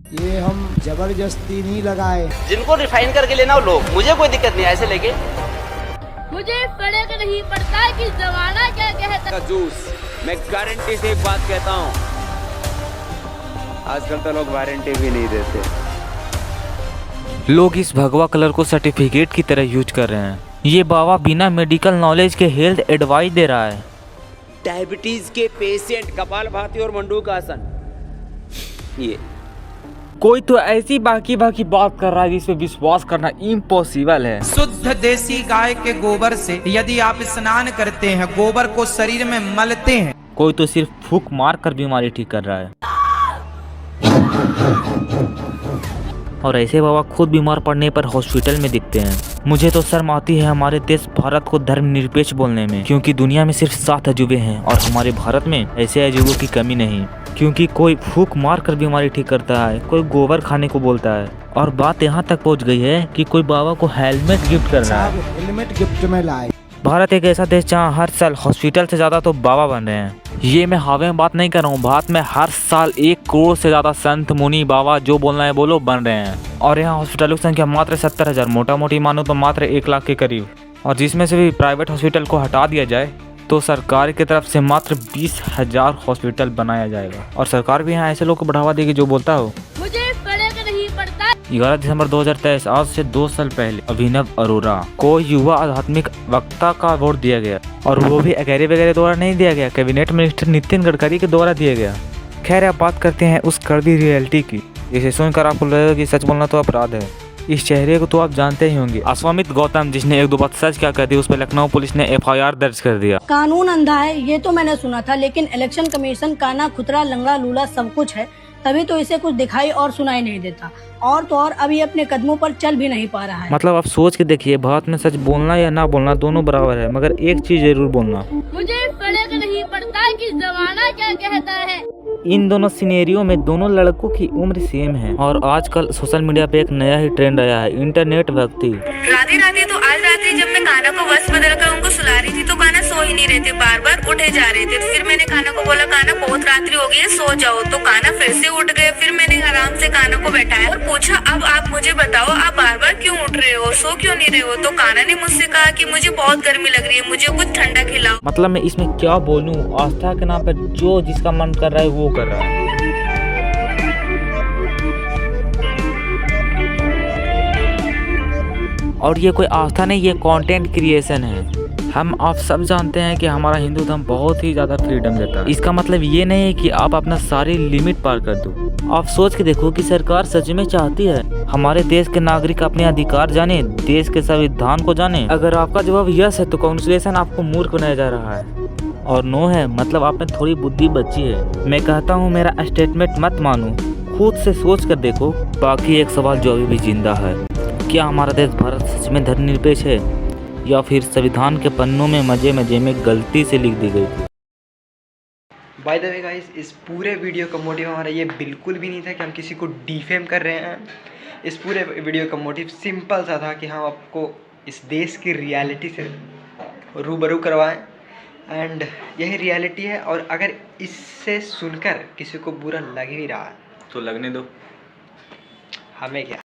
ये हम जबरदस्ती नहीं लगाए। जिनको रिफाइन करके लेना हो लो, मुझे कोई दिक्कत नहीं है ऐसे लेके। मुझे फर्क नहीं पड़ता कि जमाना क्या कहता का जूस, मैं गारंटी से एक बात कहता हूँ, आजकल तो लोग वारंटी भी नहीं देते। लोग इस भगवा कलर को सर्टिफिकेट की तरह यूज कर रहे हैं। ये बाबा बिना मेडिकल नॉलेज के हेल्थ एडवाइस दे रहा है। डायबिटीज के पेशेंट कपालभाति और मंडूकासन, ये कोई तो ऐसी बाकी बात कर रहा है जिस पे विश्वास करना इम्पॉसिबल है। शुद्ध देसी गाय के गोबर से यदि आप स्नान करते हैं, गोबर को शरीर में मलते हैं, कोई तो सिर्फ फूंक मार कर बीमारी ठीक कर रहा है। और ऐसे बाबा खुद बीमार पड़ने पर हॉस्पिटल में दिखते हैं। मुझे तो शर्म आती है हमारे देश भारत को धर्मनिरपेक्ष बोलने में, क्योंकि दुनिया में सिर्फ 7 अजूबे हैं और हमारे भारत में ऐसे अजूबों की कमी नहीं। क्योंकि कोई फूंक मार कर बीमारी ठीक करता है, कोई गोबर खाने को बोलता है, और बात यहाँ तक पहुँच गई है कि कोई बाबा को हेलमेट गिफ्ट कर रहा है। हेलमेट गिफ्ट में लाए। भारत एक ऐसा देश जहाँ हर साल हॉस्पिटल से ज्यादा तो बाबा बन रहे हैं। ये मैं हवा में बात नहीं कर रहा हूँ, भारत में हर साल 1 करोड़ से ज्यादा संत मुनि बाबा जो बोलना है बोलो बन रहे हैं। और यहाँ हॉस्पिटलों की संख्या मात्र 70,000, मोटा मोटी मानो तो मात्र 1 लाख के करीब। और जिसमें से भी प्राइवेट हॉस्पिटल को हटा दिया जाए तो सरकार की तरफ से मात्र 20,000 हॉस्पिटल बनाया जाएगा। और सरकार भी यहाँ ऐसे लोग को बढ़ावा देगी जो बोलता हो। मुझे फर्क नहीं पड़ता। 11 दिसंबर 2023, आज से 2 साल पहले अभिनव अरोरा को युवा आध्यात्मिक वक्ता का अवार्ड दिया गया, और वो भी अगैरे वगैरह द्वारा नहीं दिया गया, कैबिनेट मिनिस्टर नितिन गडकरी के द्वारा दिया गया। खैर, अब बात करते हैं उस कड़वी रियलिटी की, जिसे सुनकर आपको लगेगा कि सच बोलना तो अपराध है। इस चेहरे को तो आप जानते ही होंगे, अश्वमित गौतम, जिसने 1-2 बात सच क्या कहती उस पर लखनऊ पुलिस ने FIR दर्ज कर दिया। कानून अंधा है ये तो मैंने सुना था, लेकिन इलेक्शन कमीशन काना खुतरा लंगड़ा लूला सब कुछ है, तभी तो इसे कुछ दिखाई और सुनाई नहीं देता। और तो और अभी अपने कदमों पर चल भी नहीं पा रहा है। मतलब आप सोच के देखिए, भारत में सच बोलना या ना बोलना दोनों बराबर है, मगर एक चीज जरूर बोलना। मुझे फर्क नहीं पड़ता कि जमाना क्या कहता है। इन दोनों सिनेरियो में दोनों लड़कों की उम्र सेम है। और आजकल सोशल मीडिया पे एक नया ही ट्रेंड आया है, इंटरनेट भक्ति। राधे राधे। तो आज रात्रि जब मैं कान्हा को बस बदल कर उनको सुला रही थी तो कान्हा सो ही नहीं रहे थे, बार बार उठे जा रहे थे। तो फिर मैंने कान्हा को बोला, कान्हा बहुत रात्रि हो गई है, सो जाओ। तो कान्हा फिर से उठ गए। फिर मैंने आराम से कान्हा को बैठाया और पूछा, अब आप मुझे बताओ, आप बार बार क्यों उठ रहे हो, सो क्यों नहीं रहे हो। तो कान्हा ने मुझसे कहा कि मुझे बहुत गर्मी लग रही है, मुझे कुछ ठंडा खिलाओ। मतलब मैं इसमें क्या बोलूं, आस्था के नाम पर जो जिसका मन कर रहा है वो कर रहा है। और ये कोई आस्था नहीं, ये कंटेंट क्रिएशन है। हम आप सब जानते हैं कि हमारा हिंदू धर्म बहुत ही ज़्यादा फ्रीडम देता है। इसका मतलब ये नहीं है कि आप अपना सारी लिमिट पार कर दो। आप सोच के देखो कि सरकार सच में चाहती है हमारे देश के नागरिक अपने अधिकार जाने, देश के संविधान को जाने। अगर आपका जवाब यस है तो कांग्रेचुलेशन, आपको मूर्ख बनाया जा रहा है। और नो है मतलब आप में थोड़ी बुद्धि बची है। मैं कहता हूँ मेरा स्टेटमेंट मत मानो, खुद से सोच कर देखो। बाकी एक सवाल जो अभी भी जिंदा है, क्या हमारा देश भारत सच में धर्मनिरपेक्ष है, या फिर संविधान के पन्नों में मजे में गलती से लिख दी गई थी। बाय द वे गाइस, इस पूरे वीडियो का मोटिव हमारा ये बिल्कुल भी नहीं था कि हम किसी को डिफेम कर रहे हैं। इस पूरे वीडियो का मोटिव सिंपल सा था कि हम आपको इस देश की रियलिटी से रूबरू करवाएं। एंड यही रियलिटी है, और अगर इससे सुनकर किसी को बुरा लग भी रहा है तो लगने दो, हमें क्या।